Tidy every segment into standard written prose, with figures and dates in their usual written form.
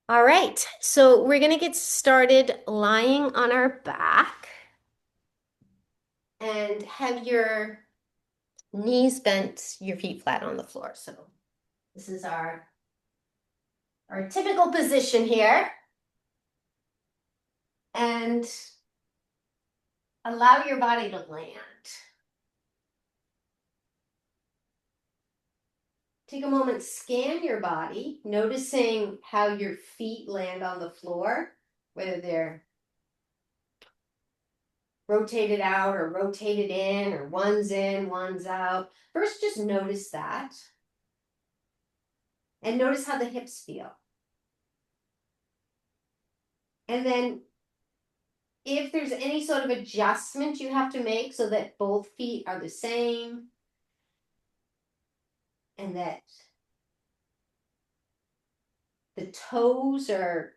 All right, so we're gonna get started lying on our back and have your knees bent, your feet flat on the floor. So this is our typical position here. And allow your body to land. Take a moment, scan your body, noticing how your feet land on the floor, whether they're rotated out or rotated in, one's out. First, just notice that. And notice how the hips feel. And then if there's any sort of adjustment you have to make so that both feet are the same and that the toes are,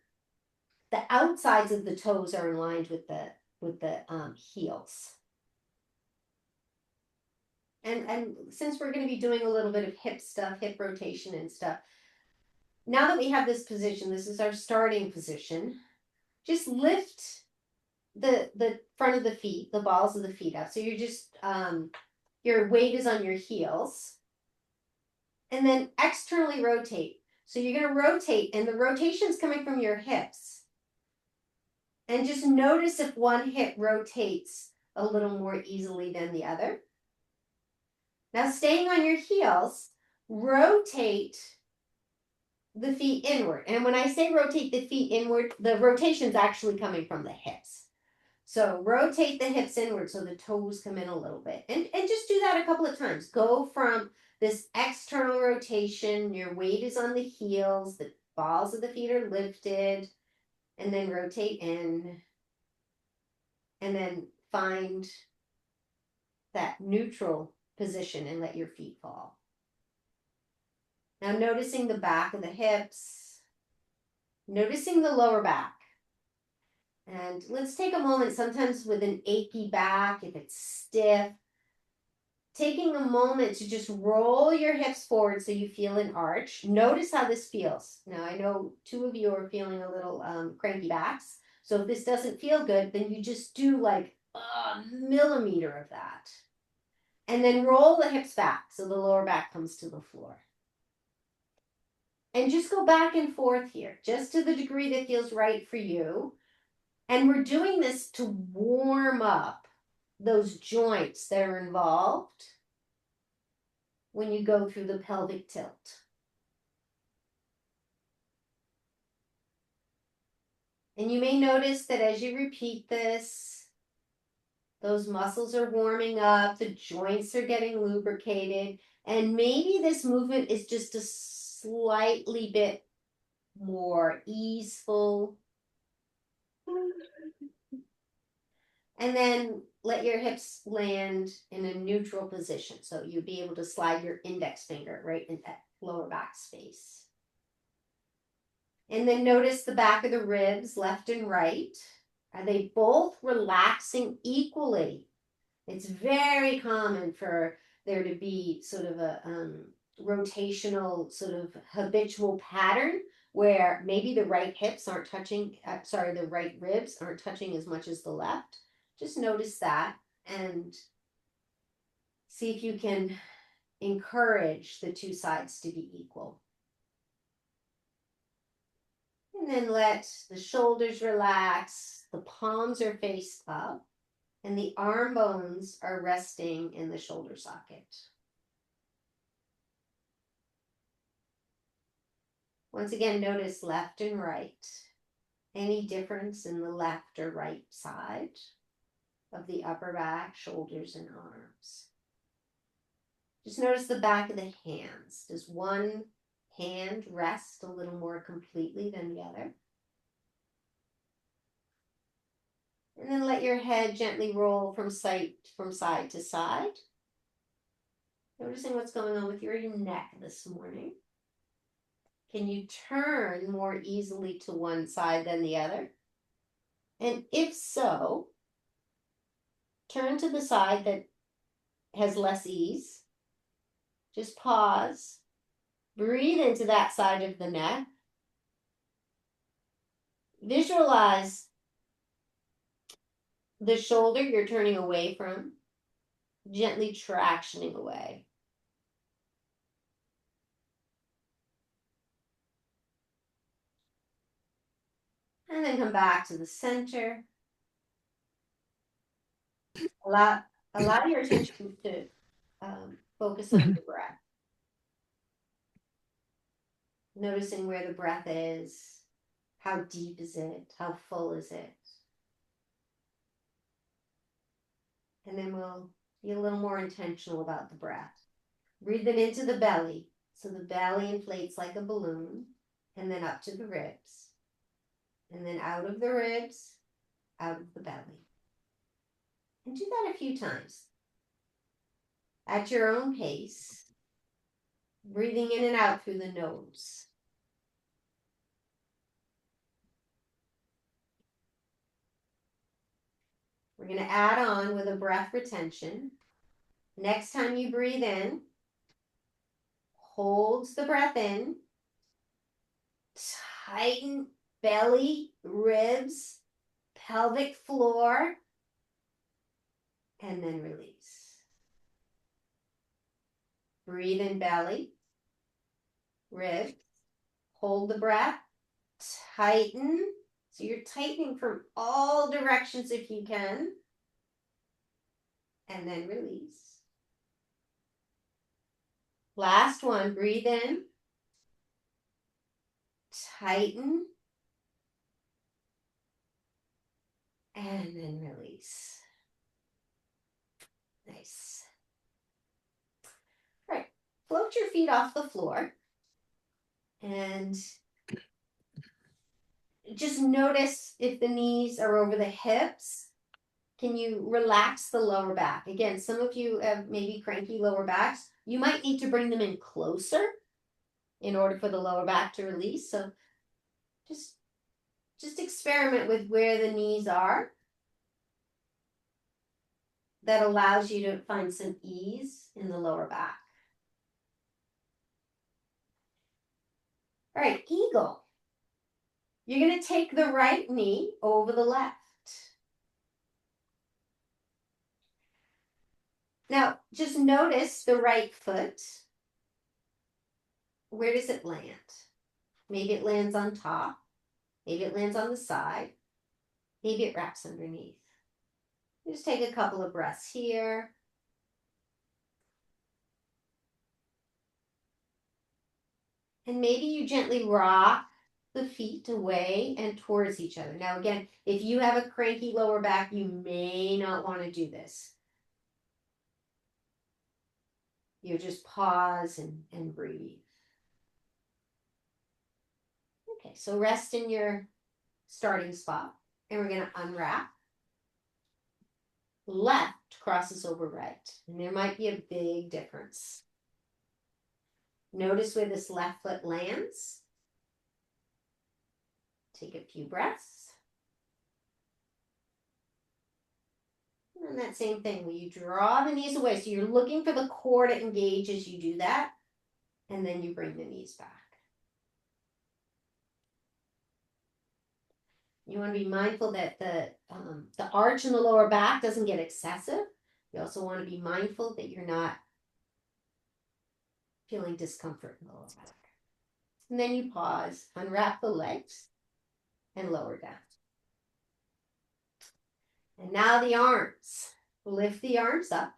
the outsides of the toes are aligned with the heels. And since we're going to be doing a little bit of hip stuff, hip rotation and stuff, now that we have this position, this is our starting position, just lift the front of the feet, the balls of the feet up. So you're just your weight is on your heels. And then externally rotate. So you're going to rotate, and the rotation's coming from your hips. And just notice if one hip rotates a little more easily than the other. Now, staying on your heels, rotate the feet inward. And when I say rotate the feet inward, the rotation's actually coming from the hips. So rotate the hips inward so the toes come in a little bit. And just do that a couple of times. Go from this external rotation, your weight is on the heels, the balls of the feet are lifted, and then rotate in. And then find that neutral position and let your feet fall. Now noticing the back of the hips, noticing the lower back. And let's take a moment, sometimes with an achy back, if it's stiff, taking a moment to just roll your hips forward so you feel an arch. Notice how this feels. Now, I know two of you are feeling a little cranky backs. So if this doesn't feel good, then you just do like a millimeter of that. And then roll the hips back so the lower back comes to the floor. And just go back and forth here, just to the degree that feels right for you. And we're doing this to warm up those joints that are involved when you go through the pelvic tilt. And you may notice that as you repeat this, those muscles are warming up, the joints are getting lubricated, and maybe this movement is just a slightly bit more easeful. And then let your hips land in a neutral position. So you'll be able to slide your index finger right in that lower back space. And then notice the back of the ribs, left and right. Are they both relaxing equally? It's very common for there to be sort of a rotational, sort of habitual pattern where maybe the right hips aren't touching, the right ribs aren't touching as much as the left. Just notice that and see if you can encourage the two sides to be equal. And then let the shoulders relax, the palms are faced up, and the arm bones are resting in the shoulder socket. Once again, notice left and right. Any difference in the left or right side of the upper back, shoulders, and arms. Just notice the back of the hands. Does one hand rest a little more completely than the other? And then let your head gently roll from side to side. Noticing what's going on with your neck this morning. Can you turn more easily to one side than the other? And if so, turn to the side that has less ease. Just pause. Breathe into that side of the neck. Visualize the shoulder you're turning away from, gently tractioning away. And then come back to the center. Allow your attention to focus on your breath. Noticing where the breath is. How deep is it? How full is it? And then we'll be a little more intentional about the breath. Breathe it into the belly. So the belly inflates like a balloon, and then up to the ribs. And then out of the ribs, out of the belly. And do that a few times. At your own pace, breathing in and out through the nose. We're going to add on with a breath retention. Next time you breathe in, hold the breath in, tighten belly, ribs, pelvic floor, and then release. Breathe in belly, ribs, hold the breath, tighten. So you're tightening from all directions if you can, and then release. Last one, breathe in, tighten, and then release. Nice. All right, float your feet off the floor and just notice if the knees are over the hips. Can you relax the lower back? Again, some of you have maybe cranky lower backs. You might need to bring them in closer in order for the lower back to release. So just experiment with where the knees are. That allows you to find some ease in the lower back. All right, eagle. You're going to take the right knee over the left. Now, just notice the right foot. Where does it land? Maybe it lands on top. Maybe it lands on the side. Maybe it wraps underneath. Just take a couple of breaths here. And maybe you gently rock the feet away and towards each other. Now, again, if you have a cranky lower back, you may not want to do this. You just pause and breathe. Okay, so rest in your starting spot. And we're going to unwrap. Left crosses over right. And there might be a big difference. Notice where this left foot lands. Take a few breaths. And that same thing, where you draw the knees away. So you're looking for the core to engage as you do that. And then you bring the knees back. You want to be mindful that the arch in the lower back doesn't get excessive. You also want to be mindful that you're not feeling discomfort in the lower back. And then you pause, unwrap the legs, and lower down. And now the arms. Lift the arms up.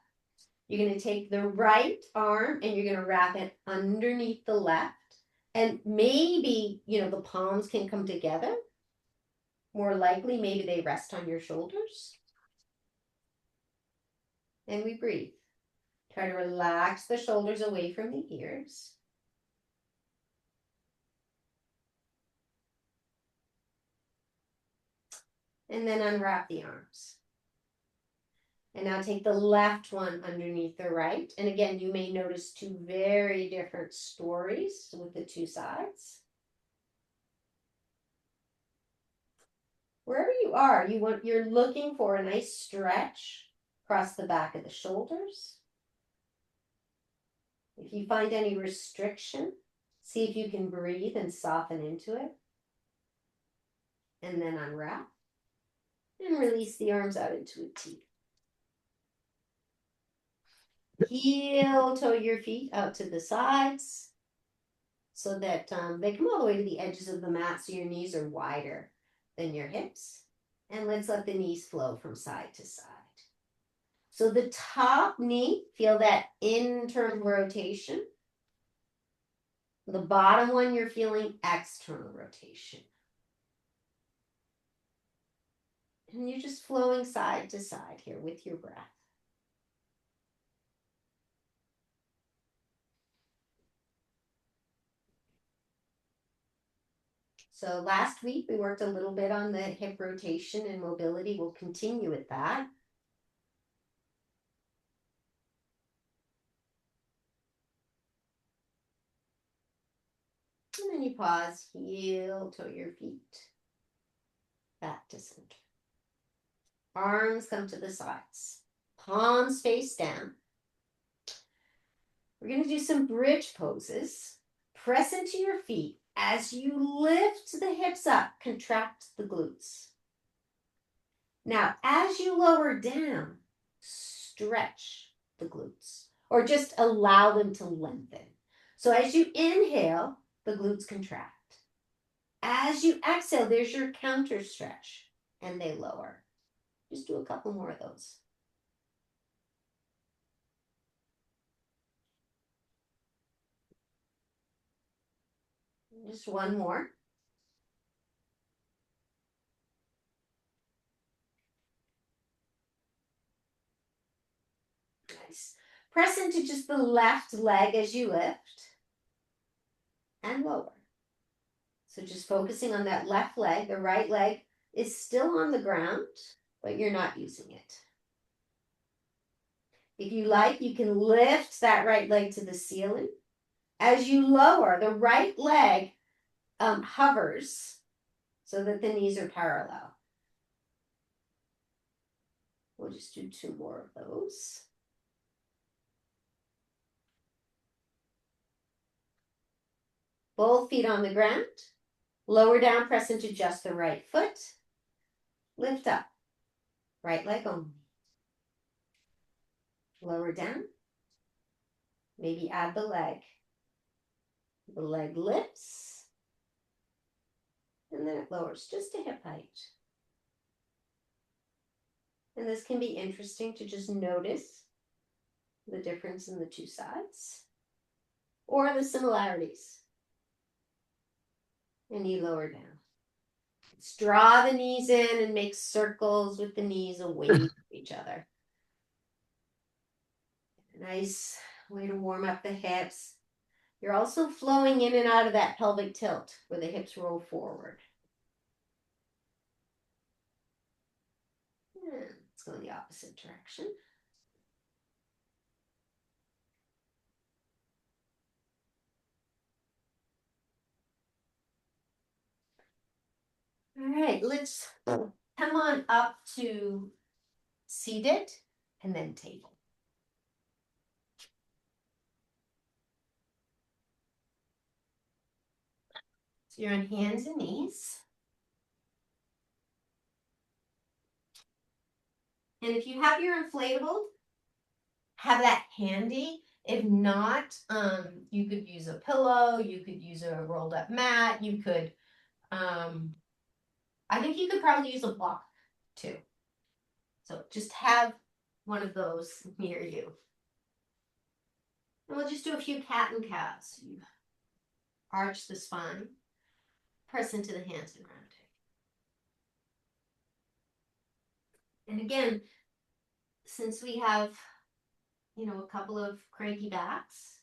You're going to take the right arm and you're going to wrap it underneath the left. And maybe, the palms can come together. More likely, maybe they rest on your shoulders. And we breathe. Try to relax the shoulders away from the ears. And then unwrap the arms. And now take the left one underneath the right. And again, you may notice two very different stories with the two sides. Wherever you are, you're looking for a nice stretch across the back of the shoulders. If you find any restriction, see if you can breathe and soften into it. And then unwrap. And release the arms out into a T. Heel toe your feet out to the sides so that they come all the way to the edges of the mat so your knees are wider than your hips. And let's let the knees flow from side to side. So the top knee, feel that internal rotation. The bottom one, you're feeling external rotation. And you're just flowing side to side here with your breath. So last week we worked a little bit on the hip rotation and mobility. We'll continue with that. And then you pause, heel toe your feet back to center. Arms come to the sides. Palms face down. We're going to do some bridge poses. Press into your feet. As you lift the hips up, contract the glutes. Now, as you lower down, stretch the glutes, or just allow them to lengthen. So as you inhale, the glutes contract. As you exhale, there's your counter stretch, and they lower. Just do a couple more of those. Just one more. Nice. Press into just the left leg as you lift and lower. So just focusing on that left leg. The right leg is still on the ground, but you're not using it. If you like, you can lift that right leg to the ceiling. As you lower, the right leg hovers so that the knees are parallel. We'll just do two more of those. Both feet on the ground. Lower down, press into just the right foot. Lift up. Right leg only. Lower down. Maybe add the leg. The leg lifts. And then it lowers just to hip height. And this can be interesting to just notice the difference in the two sides or the similarities. And you lower down. Let's draw the knees in and make circles with the knees away from each other. A nice way to warm up the hips. You're also flowing in and out of that pelvic tilt where the hips roll forward. And let's go in the opposite direction. All right, let's come on up to seated and then table. So you're on hands and knees. And if you have your inflatable, have that handy. If not, you could use a pillow, you could use a rolled up mat, you could, I think you could probably use a block too. So just have one of those near you. And we'll just do a few cat and cows. You arch the spine, press into the hands and rotate. And again, since we have, a couple of cranky backs,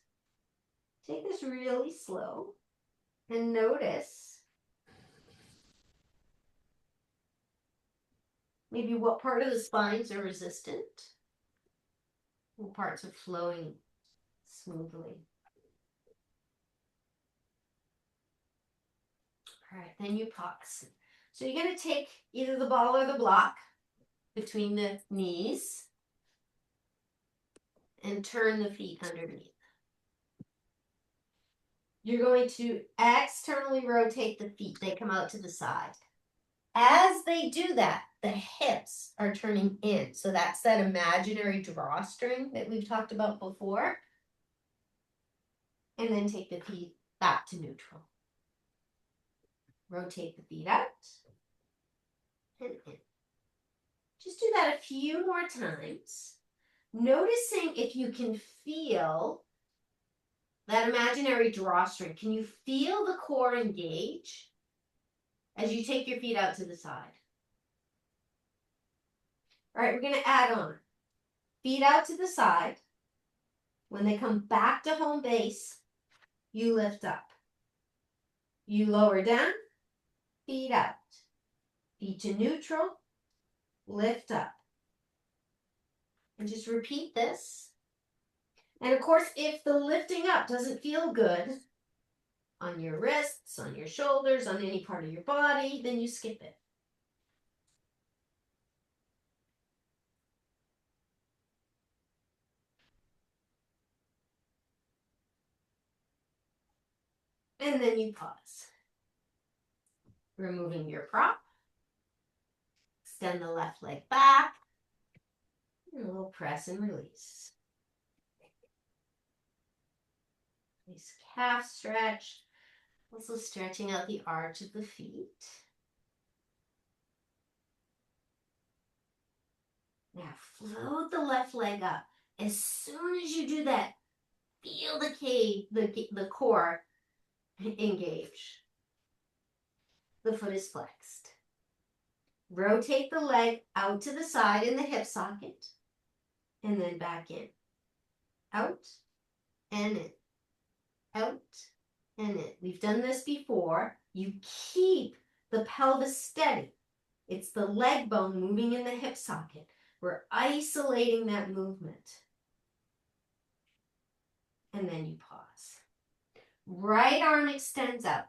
take this really slow and notice maybe what part of the spines are resistant, what parts are flowing smoothly. All right, then you pause. So you're going to take either the ball or the block between the knees and turn the feet underneath. You're going to externally rotate the feet. They come out to the side. As they do that, the hips are turning in. So that's that imaginary drawstring that we've talked about before. And then take the feet back to neutral. Rotate the feet out and in. Just do that a few more times. Noticing if you can feel that imaginary drawstring. Can you feel the core engage as you take your feet out to the side? All right, we're going to add on. Feet out to the side. When they come back to home base, you lift up. You lower down, feet out. Feet to neutral, lift up. And just repeat this. And of course, if the lifting up doesn't feel good on your wrists, on your shoulders, on any part of your body, then you skip it. And then you pause. Removing your prop. Extend the left leg back. And a little press and release. Nice calf stretch. Also stretching out the arch of the feet. Now float the left leg up. As soon as you do that, feel the core engage. The foot is flexed. Rotate the leg out to the side in the hip socket. And then back in. Out and in. Out and in. We've done this before. You keep the pelvis steady. It's the leg bone moving in the hip socket. We're isolating that movement. And then you pause. Right arm extends out.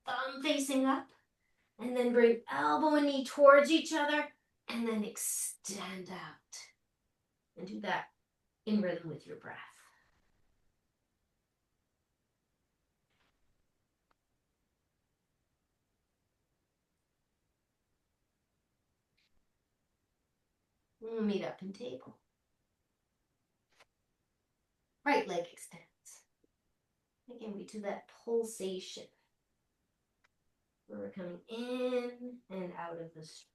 Thumb facing up. And then bring elbow and knee towards each other. And then extend out. And do that in rhythm with your breath. We'll meet up in table. Right leg extends. Again, we do that pulsation. Where we're coming in and out of the stretch.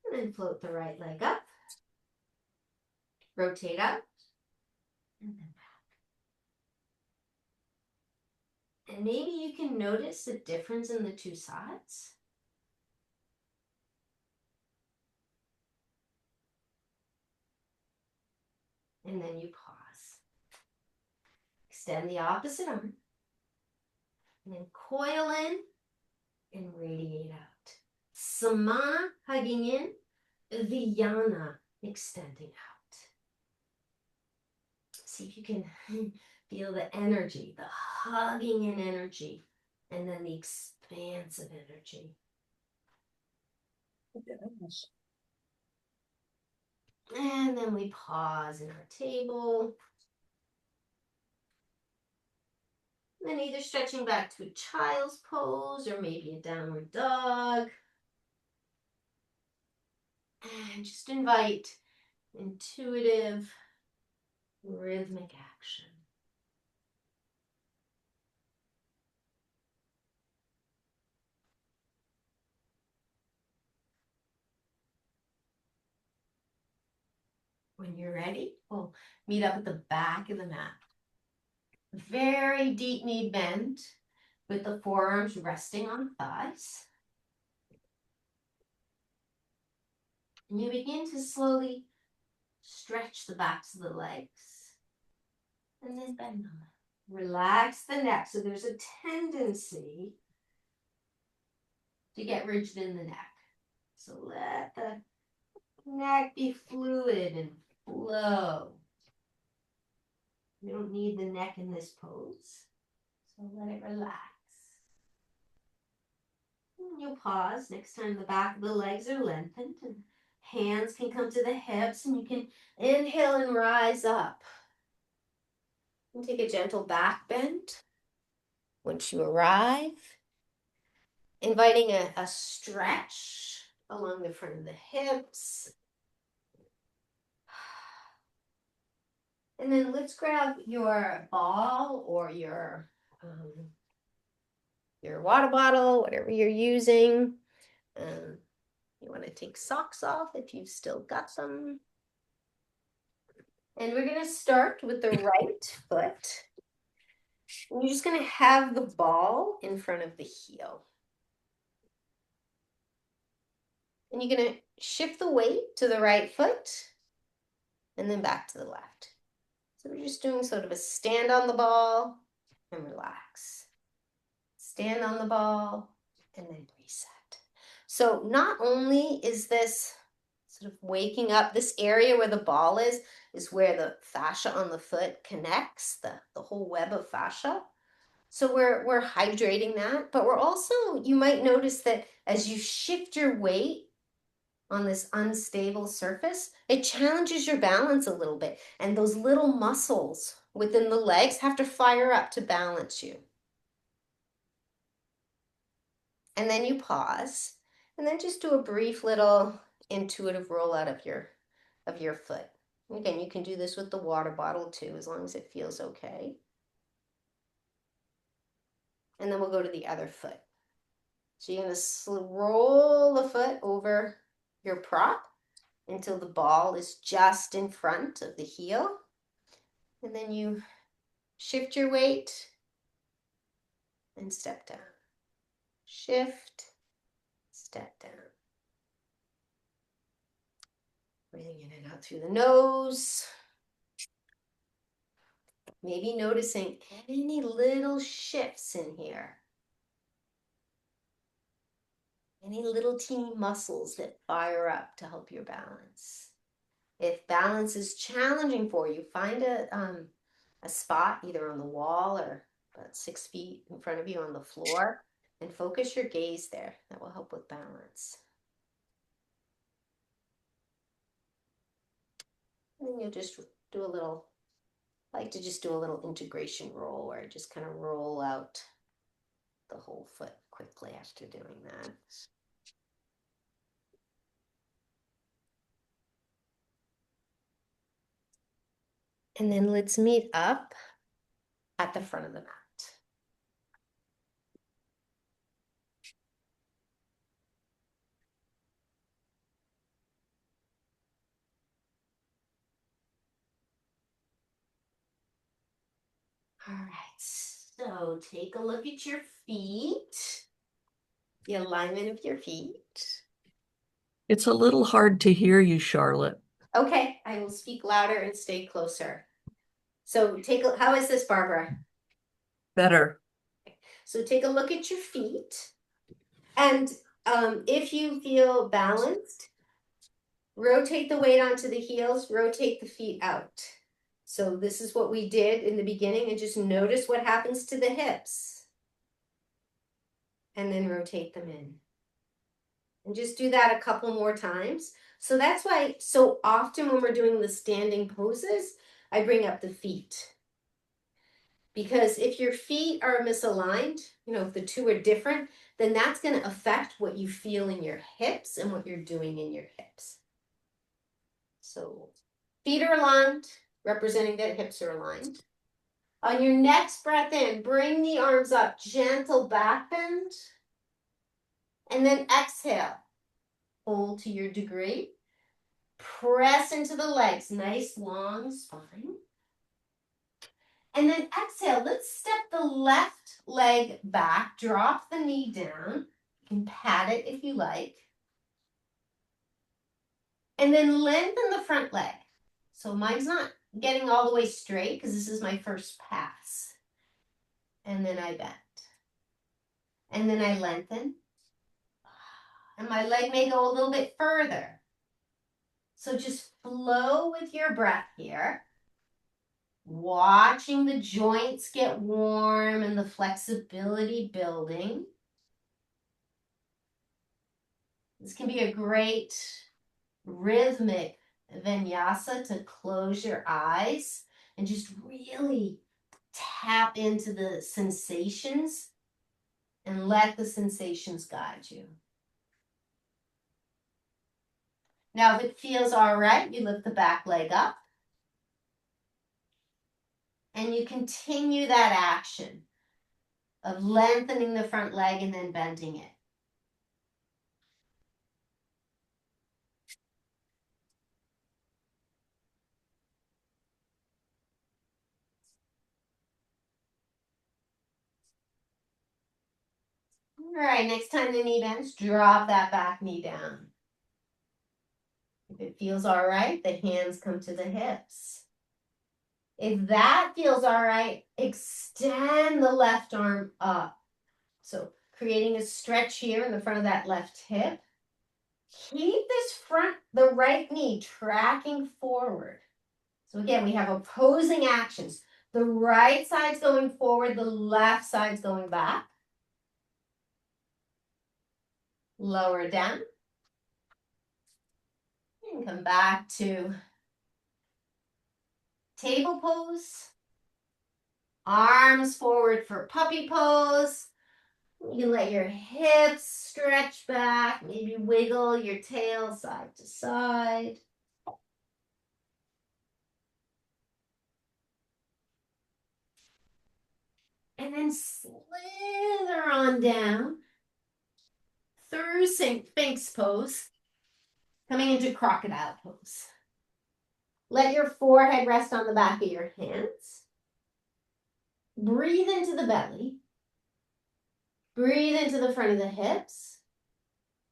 And then float the right leg up. Rotate out. And then back. And maybe you can notice the difference in the two sides. And then you pause. Extend the opposite arm. And then coil in and radiate out. Samana, hugging in. Vijnana, extending out. See if you can feel the energy, the hugging in energy, and then the expansive energy. And then we pause in our table. And then either stretching back to a child's pose or maybe a downward dog. And just invite intuitive, rhythmic action. When you're ready, we'll meet up at the back of the mat. Very deep knee bend with the forearms resting on thighs. And you begin to slowly stretch the backs of the legs and then bend them. Relax the neck. So there's a tendency to get rigid in the neck. So let the neck be fluid and flow. You don't need the neck in this pose. So let it relax. And you'll pause next time the back of the legs are lengthened and hands can come to the hips and you can inhale and rise up. And take a gentle back bend once you arrive, inviting a stretch along the front of the hips. And then let's grab your ball or your water bottle, whatever you're using. You want to take socks off if you've still got them. And we're going to start with the right foot. And you're just going to have the ball in front of the heel. And you're going to shift the weight to the right foot and then back to the left. So we're just doing sort of a stand on the ball and relax. Stand on the ball and then reset. So not only is this sort of waking up, this area where the ball is where the fascia on the foot connects, the whole web of fascia. So we're hydrating that, but we're also, you might notice that as you shift your weight on this unstable surface, it challenges your balance a little bit. And those little muscles within the legs have to fire up to balance you. And then you pause, and then just do a brief little intuitive roll out of your foot. Again, you can do this with the water bottle too, as long as it feels okay. And then we'll go to the other foot. So you're going to roll the foot over your prop until the ball is just in front of the heel. And then you shift your weight and step down. Shift, step down. Breathing in and out through the nose. Maybe noticing any little shifts in here. Any little teeny muscles that fire up to help your balance. If balance is challenging for you, find a spot either on the wall or about 6 feet in front of you on the floor and focus your gaze there. That will help with balance. And then you'll just do a little, I like to just do a little integration roll where I just kind of roll out the whole foot quickly after doing that. And then let's meet up at the front of the mat. All right, so take a look at your feet, the alignment of your feet. It's a little hard to hear you, Charlotte. Okay, I will speak louder and stay closer. So how is this, Barbara? Better. So take a look at your feet. And if you feel balanced, rotate the weight onto the heels, rotate the feet out. So this is what we did in the beginning, and just notice what happens to the hips. And then rotate them in. And just do that a couple more times. So that's why so often when we're doing the standing poses, I bring up the feet. Because if your feet are misaligned, if the two are different, then that's going to affect what you feel in your hips and what you're doing in your hips. So feet are aligned, representing that hips are aligned. On your next breath in, bring the arms up, gentle back bend. And then exhale. Hold to your degree. Press into the legs, nice long spine. And then exhale, let's step the left leg back, drop the knee down. You can pat it if you like. And then lengthen the front leg. So mine's not getting all the way straight because this is my first pass. And then I bend. And then I lengthen. And my leg may go a little bit further. So just flow with your breath here. Watching the joints get warm and the flexibility building. This can be a great rhythmic vinyasa to close your eyes and just really tap into the sensations and let the sensations guide you. Now, if it feels all right, you lift the back leg up and you continue that action of lengthening the front leg and then bending it. All right, next time the knee bends, drop that back knee down. If it feels all right, the hands come to the hips. If that feels all right, extend the left arm up. So creating a stretch here in the front of that left hip. Keep the right knee tracking forward. So again, we have opposing actions. The right side's going forward, the left side's going back. Lower down. And come back to table pose. Arms forward for puppy pose. You can let your hips stretch back, maybe wiggle your tail side to side. And then slither on down through Sphinx pose, coming into crocodile pose. Let your forehead rest on the back of your hands. Breathe into the belly. Breathe into the front of the hips.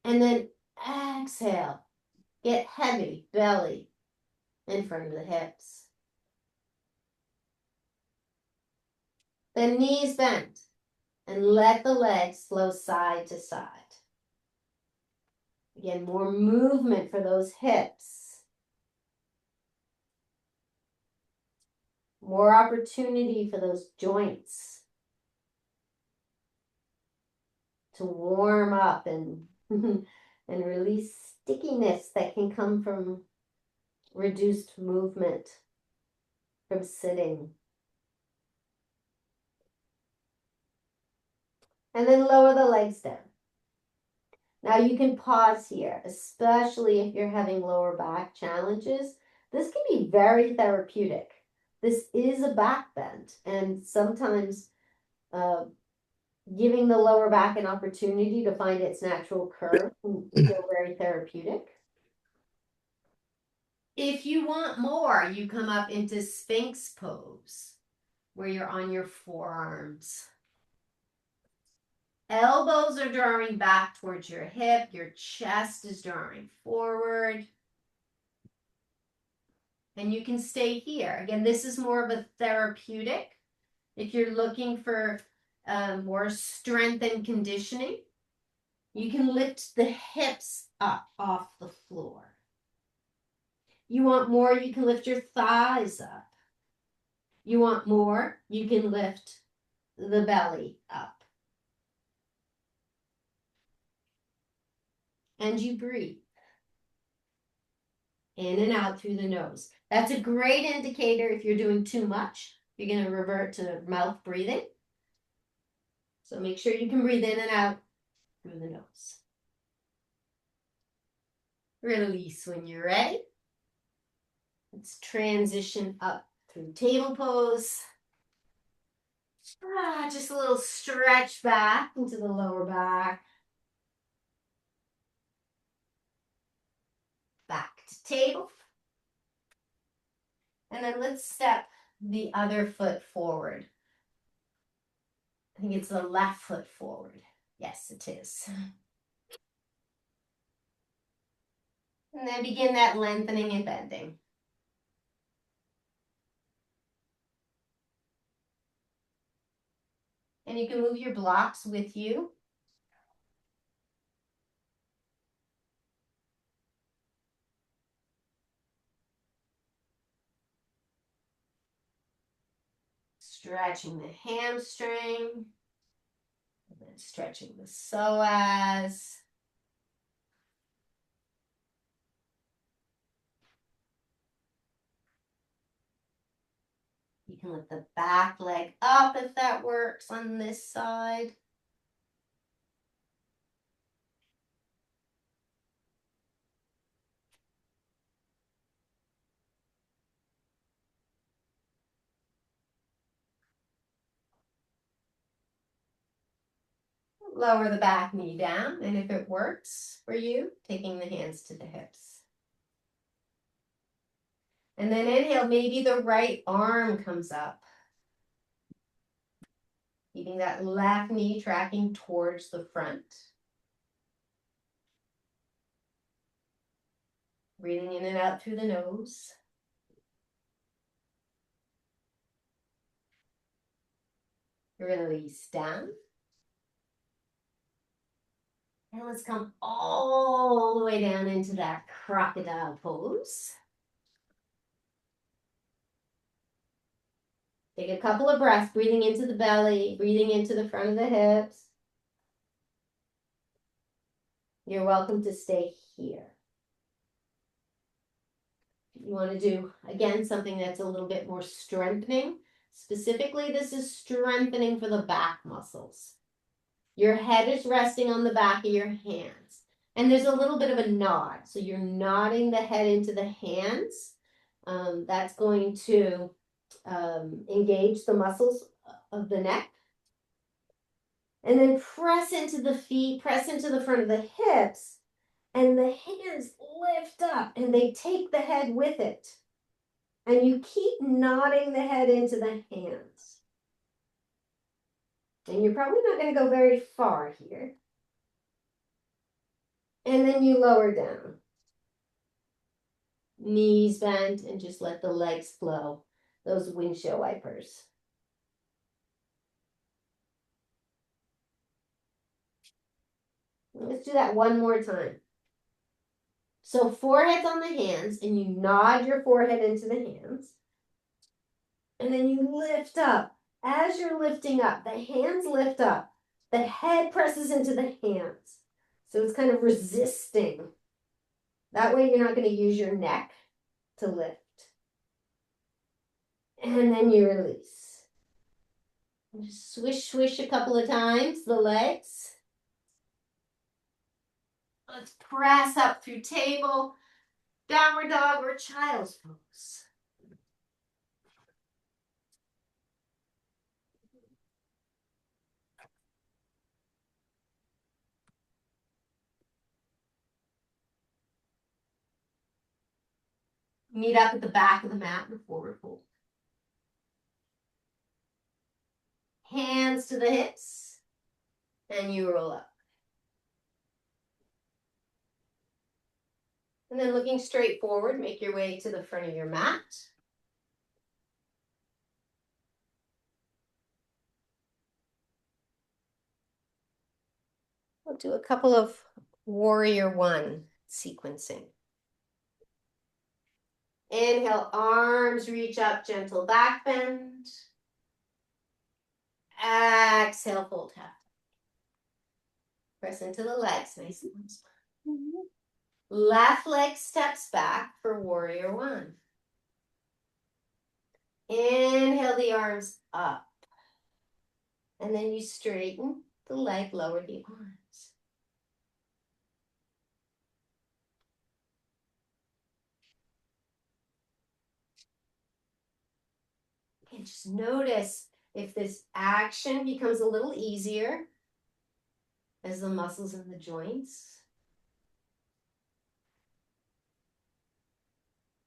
And then exhale. Get heavy, belly in front of the hips. The knees bend. And let the legs flow side to side. Again, more movement for those hips. More opportunity for those joints to warm up and, and release stickiness that can come from reduced movement from sitting. And then lower the legs down. Now you can pause here, especially if you're having lower back challenges. This can be very therapeutic. This is a back bend, and sometimes giving the lower back an opportunity to find its natural curve can feel very therapeutic. If you want more, you come up into Sphinx pose, where you're on your forearms. Elbows are drawing back towards your hip. Your chest is drawing forward. And you can stay here. Again, this is more of a therapeutic. If you're looking for more strength and conditioning, you can lift the hips up off the floor. You want more, you can lift your thighs up. You want more, you can lift the belly up. And you breathe in and out through the nose. That's a great indicator if you're doing too much. You're going to revert to mouth breathing. So make sure you can breathe in and out through the nose. Release when you're ready. Let's transition up through table pose. Just a little stretch back into the lower back. Back to table. And then let's step the other foot forward. I think it's the left foot forward. Yes, it is. And then begin that lengthening and bending. And you can move your blocks with you. Stretching the hamstring. And then stretching the psoas. You can lift the back leg up if that works on this side. Lower the back knee down, and if it works for you, taking the hands to the hips. And then inhale, maybe the right arm comes up. Keeping that left knee tracking towards the front. Breathing in and out through the nose. Release down. And let's come all the way down into that crocodile pose. Take a couple of breaths, breathing into the belly, breathing into the front of the hips. You're welcome to stay here. You want to do, again, something that's a little bit more strengthening. Specifically, this is strengthening for the back muscles. Your head is resting on the back of your hands. And there's a little bit of a nod. So you're nodding the head into the hands. That's going to engage the muscles of the neck. And then press into the feet, press into the front of the hips. And the hands lift up and they take the head with it. And you keep nodding the head into the hands. And you're probably not going to go very far here. And then you lower down. Knees bent and just let the legs flow. Those windshield wipers. Let's do that one more time. So forehead's on the hands and you nod your forehead into the hands. And then you lift up. As you're lifting up, the hands lift up. The head presses into the hands. So it's kind of resisting. That way you're not going to use your neck to lift. And then you release. And just swish, swish a couple of times the legs. Let's press up through table, downward dog, or child's pose. Meet up at the back of the mat in a forward fold. Hands to the hips, and you roll up. And then looking straight forward, make your way to the front of your mat. We'll do a couple of warrior one sequencing. Inhale, arms reach up, gentle back bend. Exhale, fold half. Press into the legs, nice and small. Left leg steps back for warrior one. Inhale the arms up. And then you straighten the leg, lower the arms. And just notice if this action becomes a little easier as the muscles in the joints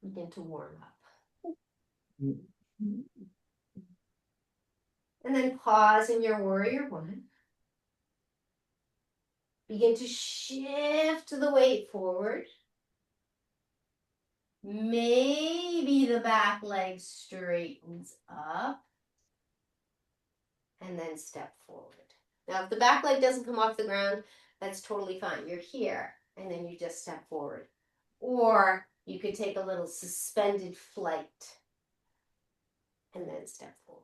begin to warm up. And then pause in your warrior one. Begin to shift the weight forward. Maybe the back leg straightens up. And then step forward. Now, if the back leg doesn't come off the ground, that's totally fine. You're here, and then you just step forward. Or you could take a little suspended flight and then step forward.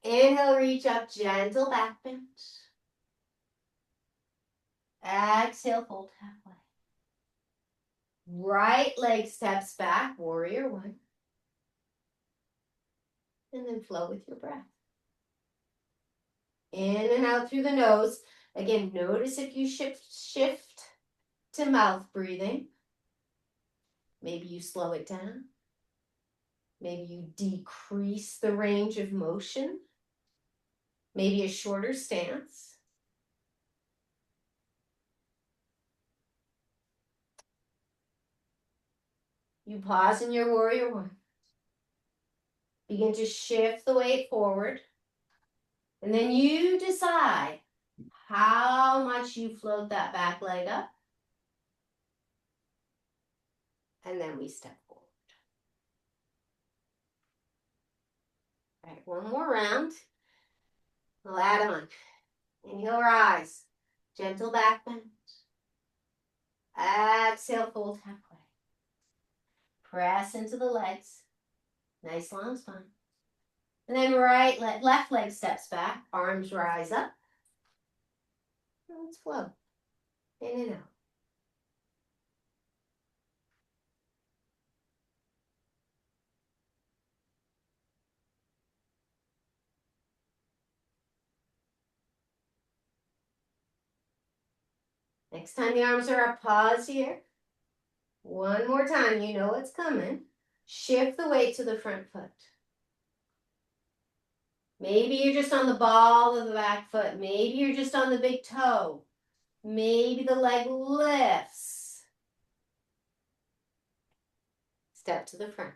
Inhale, reach up, gentle back bend. Exhale, fold halfway. Right leg steps back, warrior one. And then flow with your breath. In and out through the nose. Again, notice if you shift to mouth breathing. Maybe you slow it down. Maybe you decrease the range of motion. Maybe a shorter stance. You pause in your warrior one. Begin to shift the weight forward. And then you decide how much you float that back leg up. And then we step forward. All right, one more round. We'll add on. Inhale, rise. Gentle back bend. Exhale, fold halfway. Press into the legs. Nice long spine. And then left leg steps back. Arms rise up. Let's flow. In and out. Next time the arms are up, pause here. One more time, you know what's coming. Shift the weight to the front foot. Maybe you're just on the ball of the back foot. Maybe you're just on the big toe. Maybe the leg lifts. Step to the front.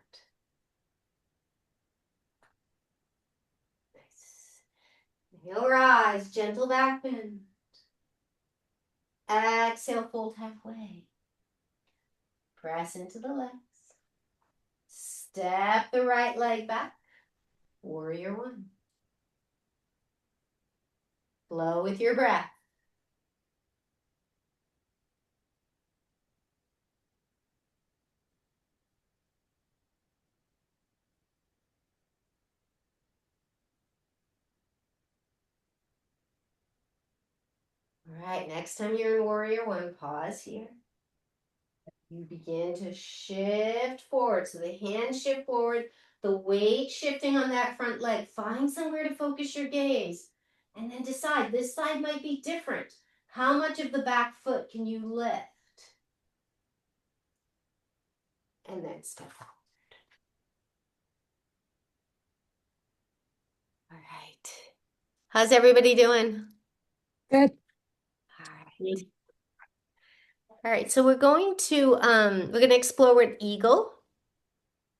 Nice. Inhale, rise, gentle back bend. Exhale, fold halfway. Press into the legs. Step the right leg back. Warrior one. Flow with your breath. All right, next time you're in warrior one, pause here. You begin to shift forward. So the hands shift forward, the weight shifting on that front leg. Find somewhere to focus your gaze. And then decide, this side might be different. How much of the back foot can you lift? And then step forward. All right. How's everybody doing? Good. All right. All right, so we're going to explore an eagle.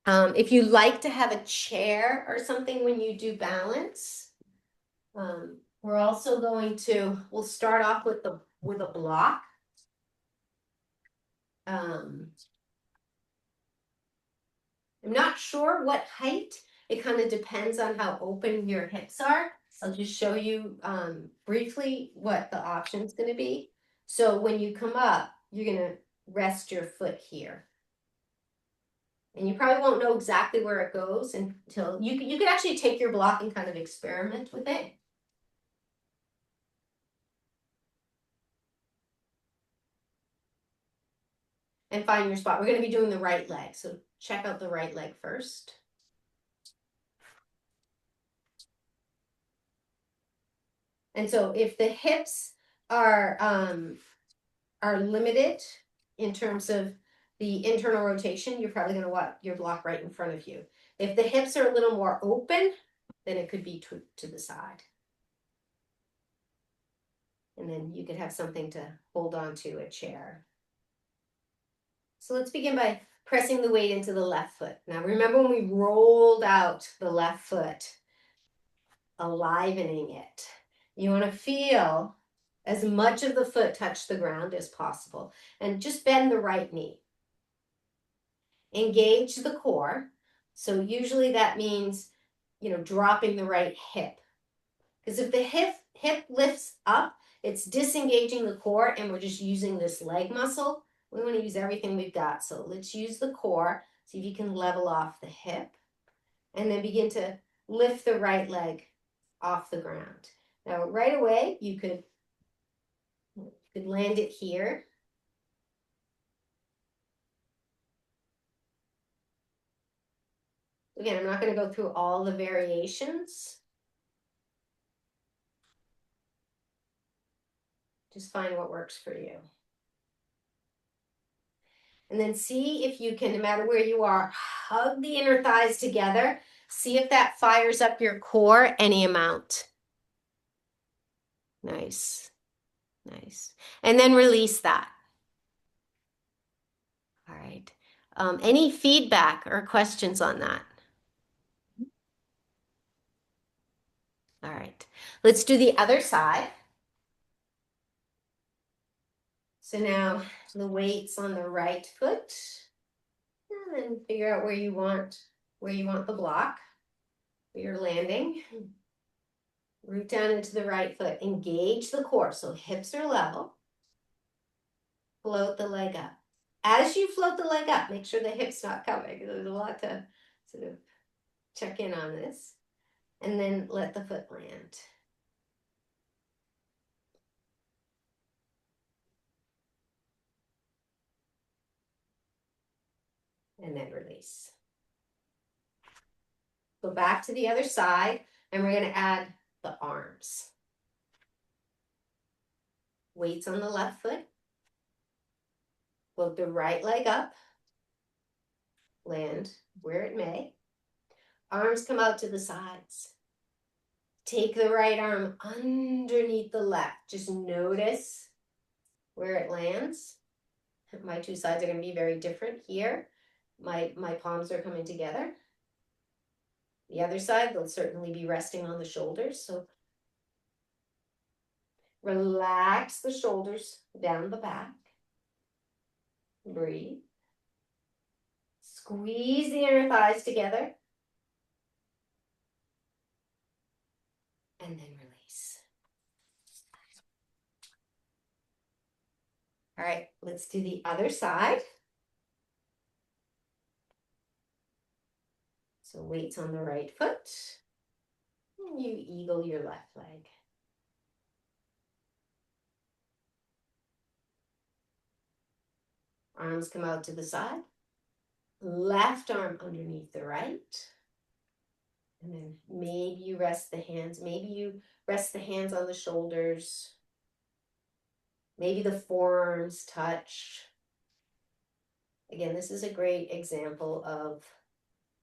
If you like to have a chair or something when you do balance, we're also we'll start off with a block. I'm not sure what height. It kind of depends on how open your hips are. I'll just show you briefly what the option's going to be. So when you come up, you're going to rest your foot here. And you probably won't know exactly where it goes until you could actually take your block and kind of experiment with it. And find your spot. We're going to be doing the right leg. So check out the right leg first. And so if the hips are limited in terms of the internal rotation, you're probably going to want your block right in front of you. If the hips are a little more open, then it could be to the side. And then you could have something to hold on to, a chair. So let's begin by pressing the weight into the left foot. Now remember when we rolled out the left foot, enlivening it. You want to feel as much of the foot touch the ground as possible. And just bend the right knee. Engage the core. So usually that means, dropping the right hip. Because if the hip lifts up, it's disengaging the core and we're just using this leg muscle. We want to use everything we've got. So let's use the core. See if you can level off the hip. And then begin to lift the right leg off the ground. Now right away, you could land it here. Again, I'm not going to go through all the variations. Just find what works for you. And then see if you can, no matter where you are, hug the inner thighs together. See if that fires up your core any amount. Nice, nice. And then release that. All right. Any feedback or questions on that? All right. Let's do the other side. So now the weight's on the right foot. And then figure out where you want the block, where you're landing. Root down into the right foot. Engage the core, so hips are level. Float the leg up. As you float the leg up, make sure the hip's not coming. There's a lot to sort of check in on this. And then let the foot land. And then release. Go back to the other side, and we're going to add the arms. Weights on the left foot. Float the right leg up. Land where it may. Arms come out to the sides. Take the right arm underneath the left. Just notice where it lands. My two sides are going to be very different here. My palms are coming together. The other side, they'll certainly be resting on the shoulders. So relax the shoulders down the back. Breathe. Squeeze the inner thighs together. And then release. All right, let's do the other side. So weights on the right foot. And you eagle your left leg. Arms come out to the side. Left arm underneath the right. And then maybe you rest the hands. Maybe you rest the hands on the shoulders. Maybe the forearms touch. Again, this is a great example of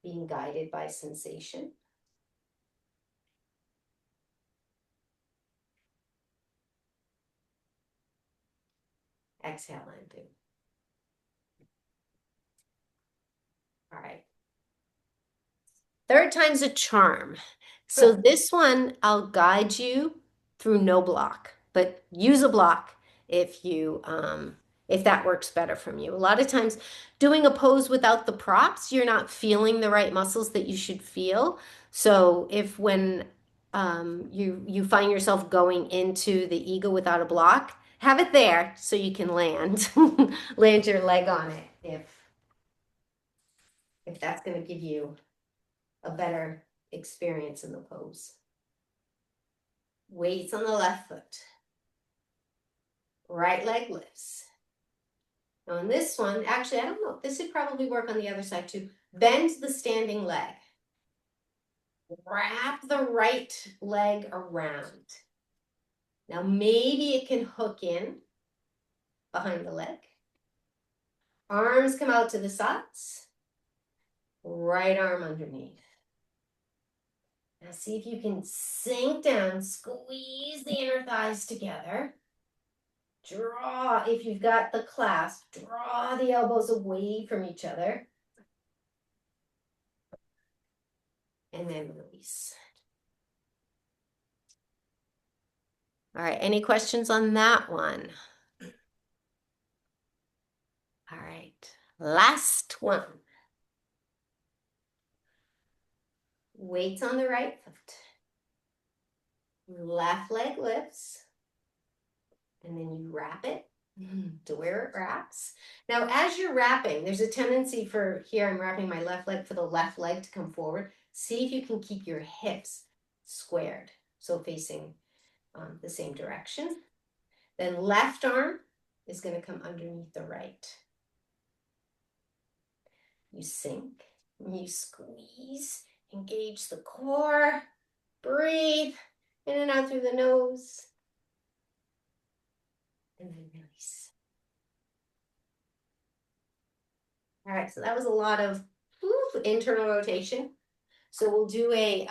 being guided by sensation. Exhale and do. All right. Third time's a charm. So this one, I'll guide you through no block, but use a block if you if that works better from you. A lot of times doing a pose without the props, you're not feeling the right muscles that you should feel. So if when you find yourself going into the eagle without a block, have it there so you can land land your leg on it if that's going to give you a better experience in the pose. Weights on the left foot. Right leg lifts. Now on this one, actually, I don't know, this would probably work on the other side too. Bend the standing leg. Wrap the right leg around. Now maybe it can hook in behind the leg. Arms come out to the sides. Right arm underneath. Now see if you can sink down, squeeze the inner thighs together. Draw, if you've got the clasp, draw the elbows away from each other. And then release. All right, any questions on that one? All right, last one. Weights on the right foot. Left leg lifts. And then you wrap it to where it wraps. Now, as you're wrapping, there's a tendency for, here I'm wrapping my left leg for the left leg to come forward. See if you can keep your hips squared, so facing the same direction. Then left arm is going to come underneath the right. You sink, You squeeze, engage the core, breathe in and out through the nose, and then release. All right, so that was a lot of internal rotation. So we'll do a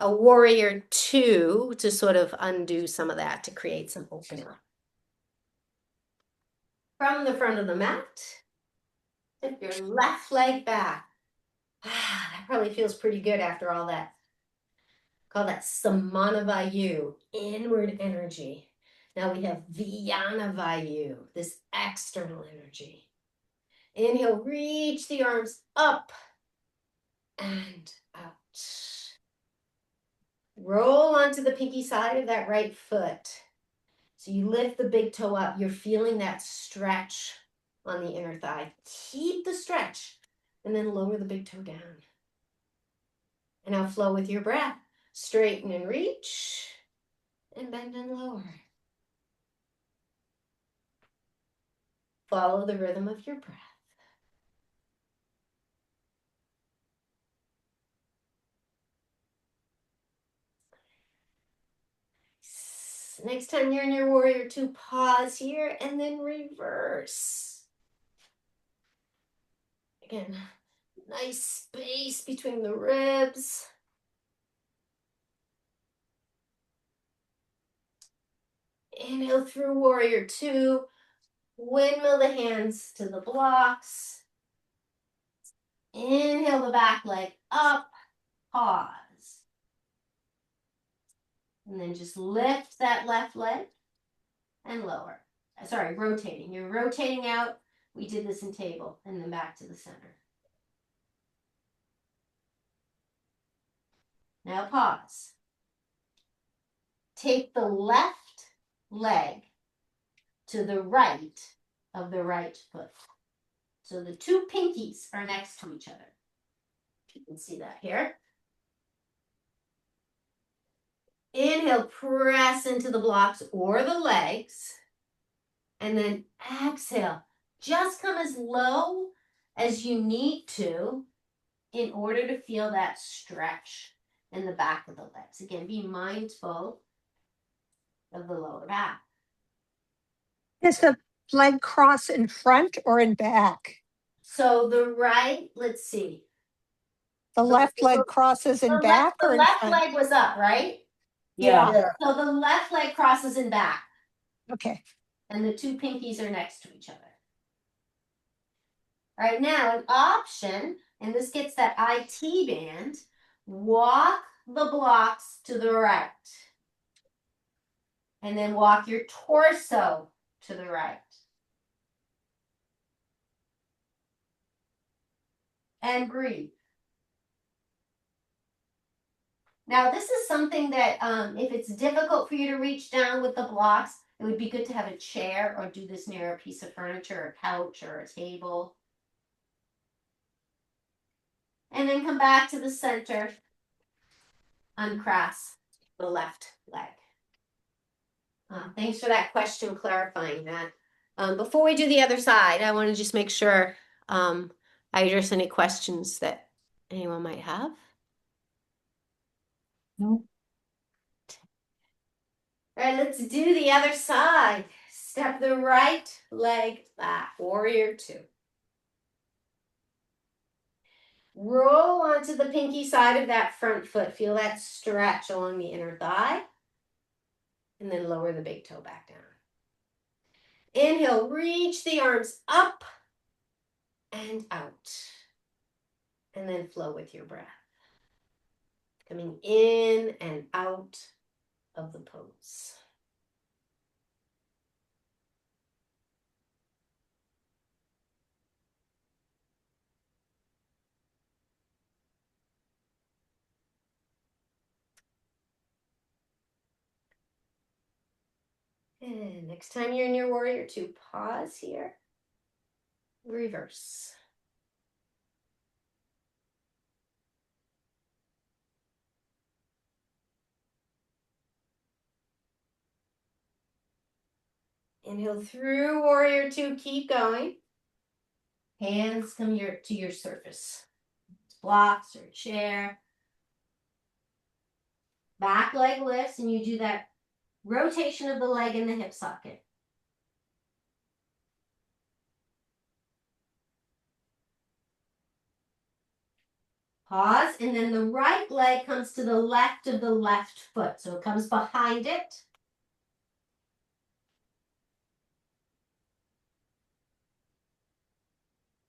warrior 2 to sort of undo some of that to create some opening. From the front of the mat, tip your left leg back. That probably feels pretty good after all that. Call that Samanavayu, inward energy. Now we have Vyanavayu, this external energy. Inhale, reach the arms up and out. Roll onto the pinky side of that right foot. So you lift the big toe up. You're feeling that stretch on the inner thigh. Keep the stretch and then lower the big toe down. And now flow with your breath. Straighten and reach and bend and lower. Follow the rhythm of your breath. Next time you're in your warrior 2, pause here and then reverse. Again, nice space between the ribs. Inhale through warrior 2. Windmill the hands to the blocks. Inhale the back leg up. Pause. And then just lift that left leg and lower. Sorry, rotating. You're rotating out. We did this in table and then back to the center. Now pause. Take the left leg to the right of the right foot. So the two pinkies are next to each other. You can see that here. Inhale, press into the blocks or the legs. And then exhale. Just come as low as you need to in order to feel that stretch in the back of the legs. Again, be mindful of the lower back. Is the leg cross in front or in back? So the right, let's see. The left leg crosses in back or in left front? leg was up, right? Yeah. So the left leg crosses in back. Okay. And the two pinkies are next to each other. All right, now an option, and this gets that IT band, walk the blocks to the right. And then walk your torso to the right. And breathe. Now, this is something that if it's difficult for you to reach down with the blocks, it would be good to have a chair or do this near a piece of furniture, a couch or a table. And then come back to the center. Uncross the left leg. Thanks for that question, clarifying that. Before we do the other side, I want to just make sure I address any questions that anyone might have. No. All right, let's do the other side. Step the right leg back, warrior 2. Roll onto the pinky side of that front foot. Feel that stretch along the inner thigh. And then lower the big toe back down. Inhale, reach the arms up and out. And then flow with your breath. Coming in and out of the pose. And next time you're in your warrior 2, pause here. Reverse. Inhale through warrior 2, keep going. Hands come to your surface. blocks or a chair. Back leg lifts, and you do that rotation of the leg in the hip socket. Pause, and then the right leg comes to the left of the left foot. So it comes behind it.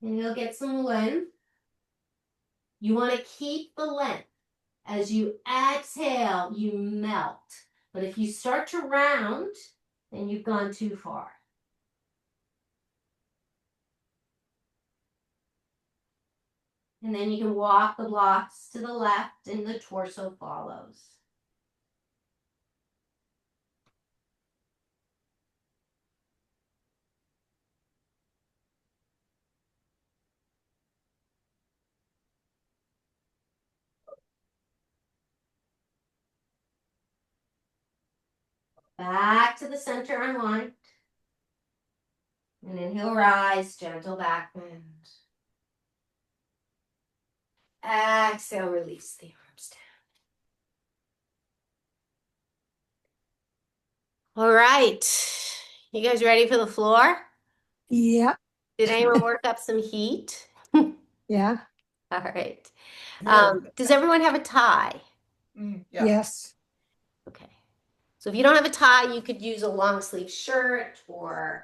And you'll get some length. You want to keep the length. As you exhale, you melt. But if you start to round, then you've gone too far. And then you can walk the blocks to the left and the torso follows. Back to the center, unwind. And inhale, rise, gentle back bend. Exhale, release the arms down. All right. You guys ready for the floor? Yeah, Did anyone work up some heat? yeah, All right. Yeah. Does everyone have a tie? Yeah. yes. Okay. So if you don't have a tie, you could use a long sleeve shirt or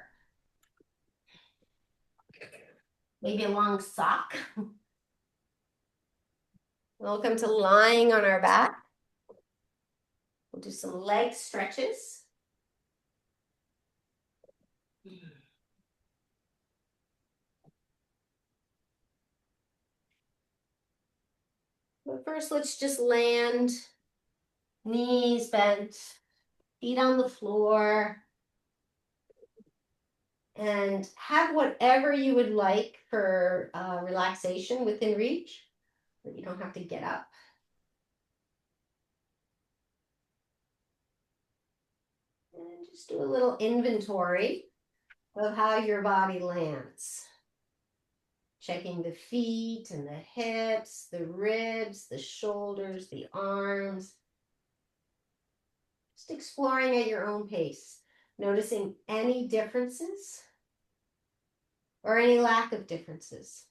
maybe a long sock. Welcome to lying on our back. We'll do some leg stretches. But first, let's just land, knees bent, feet on the floor, and have whatever you would like for relaxation within reach, but you don't have to get up. And just do a little inventory of how your body lands. Checking the feet and the hips, the ribs, the shoulders, the arms. Just exploring at your own pace, noticing any differences or any lack of differences.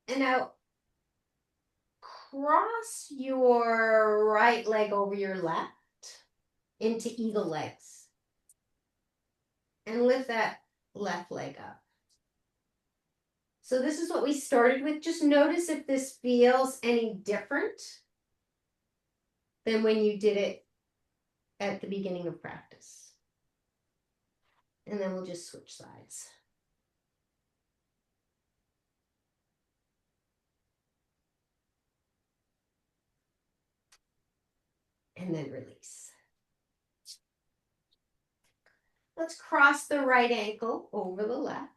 And now cross your right leg over your left into eagle legs and lift that left leg up. So this is what we started with. Just notice if this feels any different than when you did it at the beginning of practice. And then we'll just switch sides. And then release. Let's cross the right ankle over the left.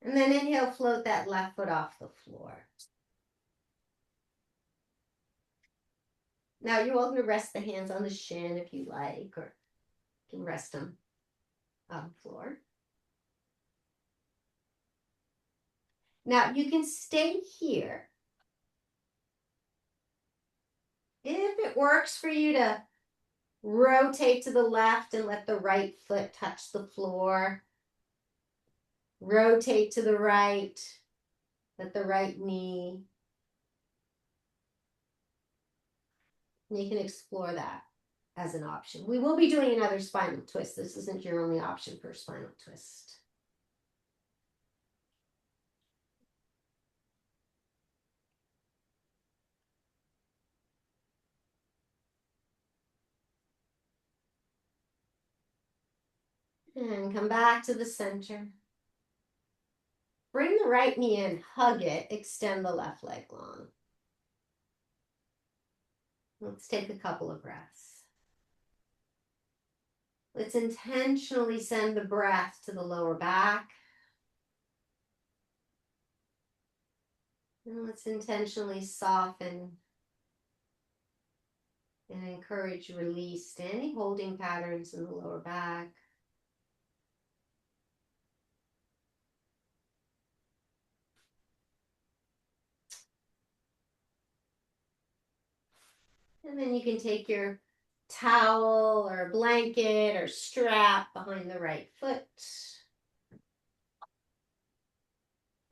And then inhale, float that left foot off the floor. Now you're welcome to rest the hands on the shin if you like, or you can rest them on the floor. Now you can stay here. If it works for you to rotate to the left and let the right foot touch the floor, rotate to the right, let the right knee. And you can explore that as an option. We will be doing another spinal twist. This isn't your only option for a spinal twist. And come back to the center. Bring the right knee in, hug it, extend the left leg long. Let's take a couple of breaths. Let's intentionally send the breath to the lower back. And let's intentionally soften and encourage release to any holding patterns in the lower back. And then you can take your towel or blanket or strap behind the right foot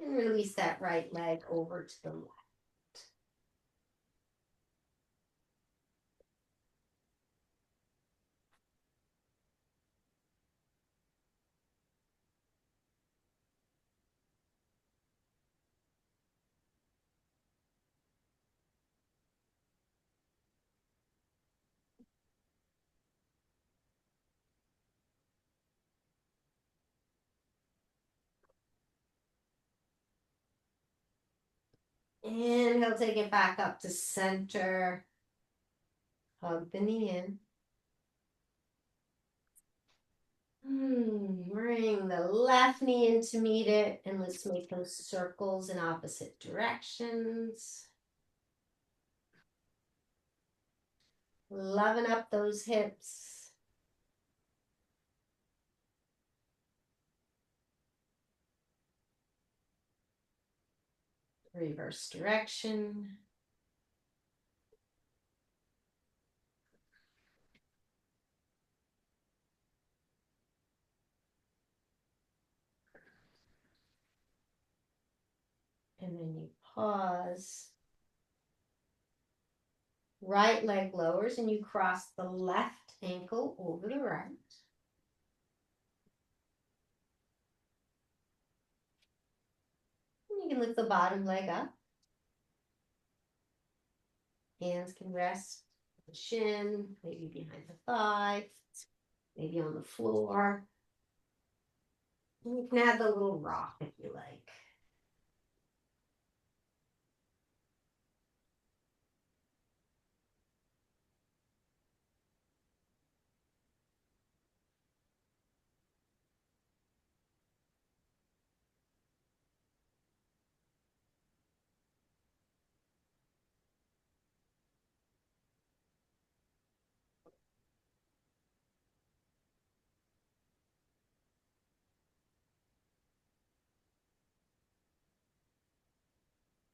and release that right leg over to the left. And he'll take it back up to center. Hug the knee in. Bring the left knee in to meet it, and let's make those circles in opposite directions. Loving up those hips. Reverse direction. And then you pause. Right leg lowers and you cross the left ankle over the right. And you can lift the bottom leg up. Hands can rest on the shin, maybe behind the thigh, maybe on the floor. And you can add the little rock if you like.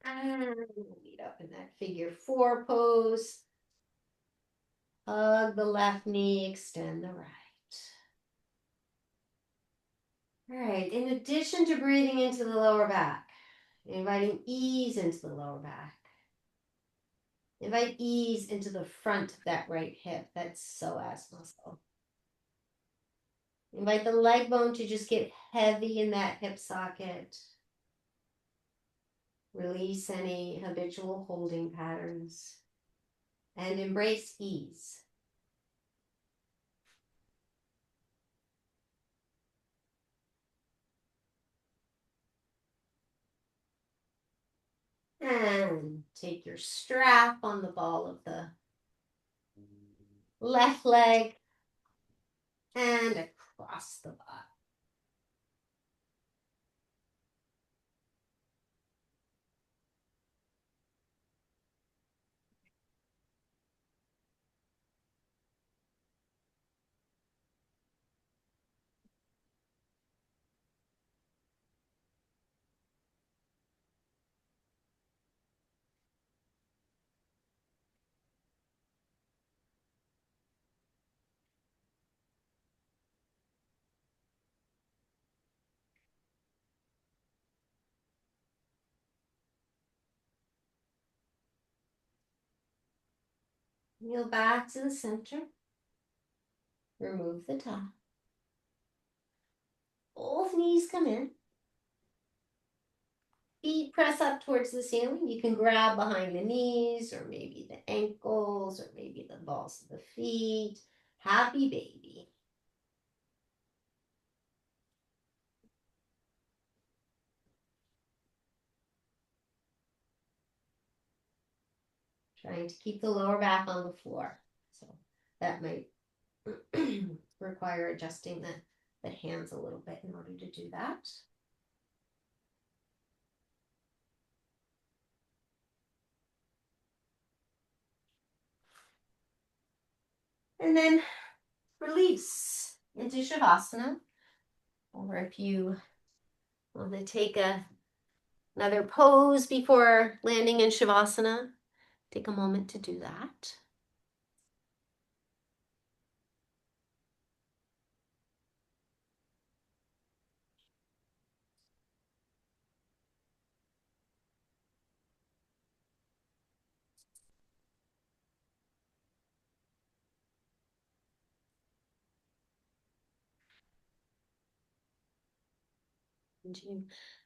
And meet up in that figure 4 pose. Hug the left knee, extend the right. All right, in addition to breathing into the lower back, inviting ease into the lower back. Invite ease into the front of that right hip, that psoas muscle. Invite the leg bone to just get heavy in that hip socket. Release any habitual holding patterns and embrace ease. And take your strap on the ball of the left leg and across the body. Kneel back to the center. Remove the top. Both knees come in. Feet press up towards the ceiling. You can grab behind the knees or maybe the ankles or maybe the balls of the feet. Happy baby. Trying to keep the lower back on the floor. So that might require adjusting the hands a little bit in order to do that. And then release into Shavasana. Or if you want to take another pose before landing in Shavasana, take a moment to do that. And you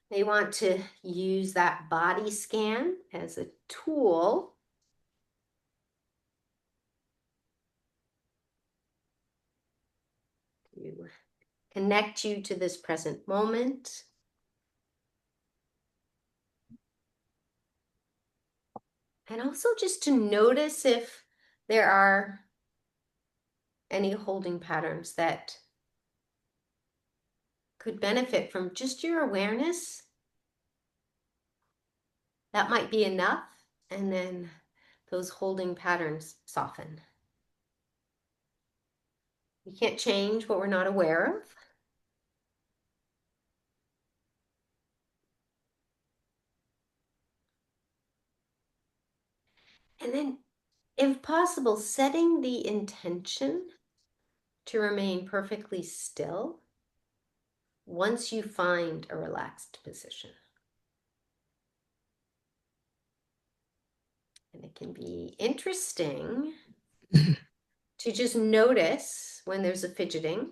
may want to use that body scan as a tool to connect you to this present moment. And also just to notice if there are any holding patterns that could benefit from just your awareness. That might be enough. And then those holding patterns soften. We can't change what we're not aware of. And then, if possible, setting the intention to remain perfectly still once you find a relaxed position. And it can be interesting to just notice when there's a fidgeting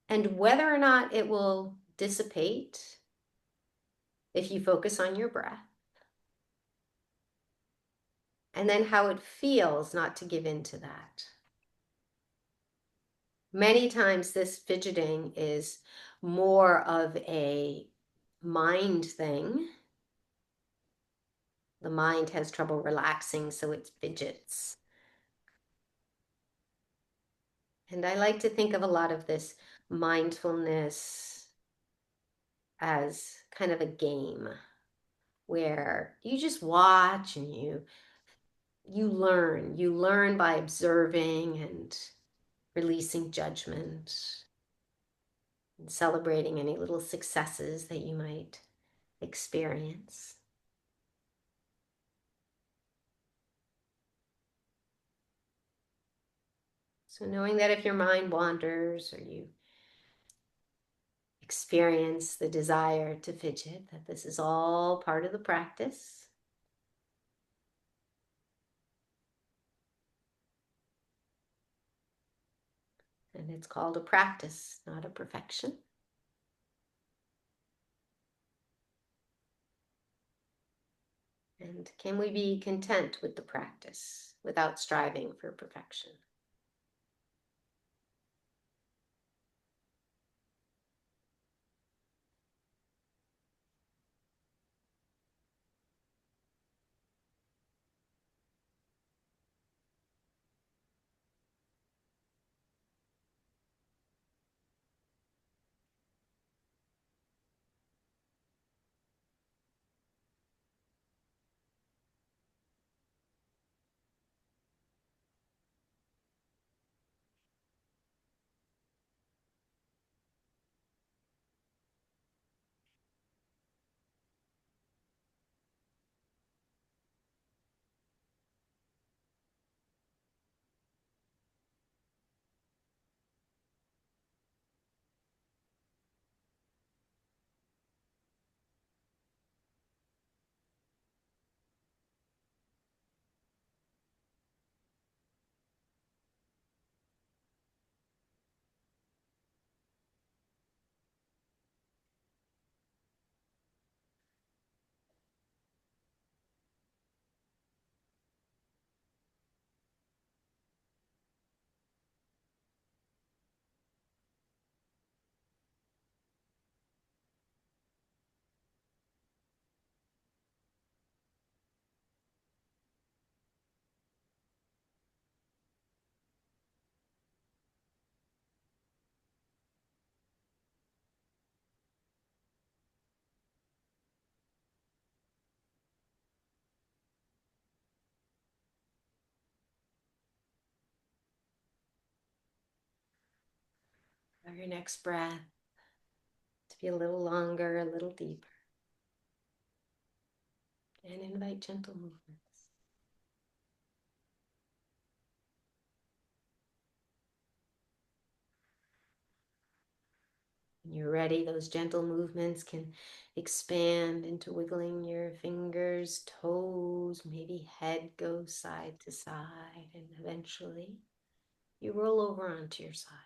and whether or not it will dissipate if you focus on your breath. And then how it feels not to give in to that. Many times this fidgeting is more of a mind thing. The mind has trouble relaxing, so it fidgets. And I like to think of a lot of this mindfulness as kind of a game where you just watch and you learn by observing and releasing judgment and celebrating any little successes that you might experience. So knowing that if your mind wanders or you experience the desire to fidget, that this is all part of the practice. And it's called a practice, not a perfection. And can we be content with the practice without striving for perfection? Allow your next breath to be a little longer, a little deeper. And invite gentle movements. When you're ready, those gentle movements can expand into wiggling your fingers, toes, maybe head goes side to side, and eventually you roll over onto your side.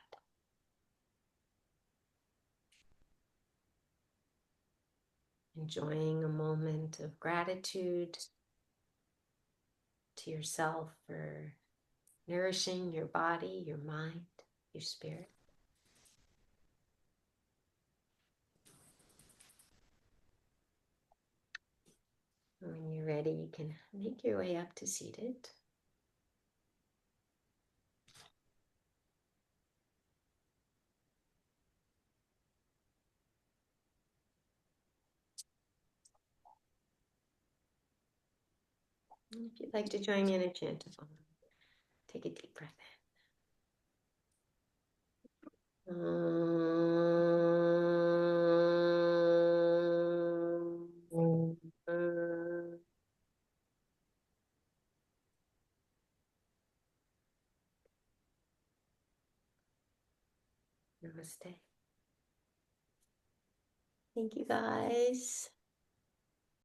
Enjoying a moment of gratitude to yourself for nourishing your body, your mind, your spirit. When you're ready, you can make your way up to seated. And if you'd like to join in a chant along, take a deep breath in. Namaste. Thank you guys.